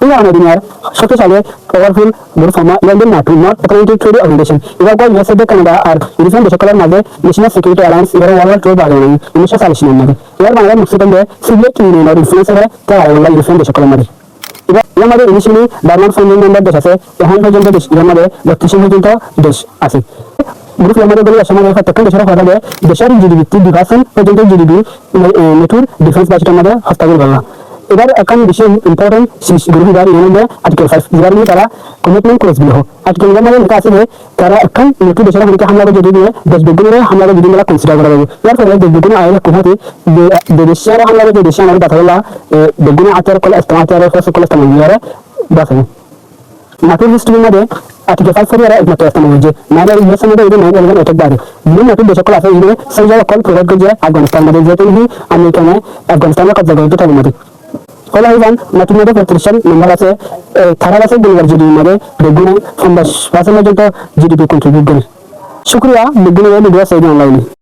এই কারণে দুনিয়ার শক্তিশালী powerful group form UN NATO north Atlantic trade organization এবার ইউএসএ কানাডা আর ইউরোপিয়ান দেশগুলোর মাঝে ন্যাশনাল সিকিউরিটি অ্যালায়েন্স এবার ওয়ার্ল্ড ট্রেড অর্গানাইজেশন 1940 সালের মধ্যে এবার বাংলাদেশ মুক্তিযুদ্ধে সোভিয়েত ইউনিয়নের ইনফ্লুয়েন্স এর তারা ইউরোপিয়ান দেশগুলোর মাঝে এবার এর মধ্যে ইনিশিয়ালি ডায়মন্ড ফাউন্ডিং মেম্বার দেশ আছে এখন পর্যন্ত দেশ এর মধ্যে 32 পর্যন্ত দেশ আছে গ্রুপ এর মধ্যে বলি সমাজের প্রত্যেক দেশের কথা বলে দেশের জিডিপি 2% পর্যন্ত জিডিপি নেটুর ডিফেন্স বাজেটের মধ্যে হস্তান্তর করা এবার এখন বেশি ইম্পর্টেন্ট গ্রুপ এবার এর মধ্যে আর্টিকেল 5 এবার নিয়ে তারা কমিটমেন্ট করেছিল আর্টিকেল এর মধ্যে লেখা আছে যে তারা এখন নেটু দেশের হামলা হামলা যদি দিয়ে দেশ বিজ্ঞানের হামলা যদি মেলা কনসিডার করা হবে এর ফলে দেশ বিজ্ঞানের আইনের কোথাতে দেশের হামলা যদি দেশে আমাদের কথা বলা বিজ্ঞানের আচার কলা ইস্তেমাল আচার কলা ইস্তেমাল দিয়ে বাসে নাটোর হিস্ট্রির মধ্যে আর্টিকেল 5 ফর এরা একমাত্র ইস্তেমাল হয়েছে নাইলে ইউএসএ মধ্যে এই নাইলে এর অ্যাটাক বাড়ে বিভিন্ন নাটোর দেশ কলা আছে এই সেন্ট্রাল কল প্রোভাইড করে আফগানিস্তান মধ্যে যেহেতু আমেরিকানে আফগানিস্তানের কব্জা করতে থাকে মধ্যে হলো ইভান নতুন মধ্যে 35 নম্বর আছে থার্ড আছে ডেলিভারি জিডিপি মধ্যে বেগুনে 50% পর্যন্ত জিডিপি কন্ট্রিবিউট করে শুক্রিয়া বেগুনে ভিডিও সেই অনলাইনে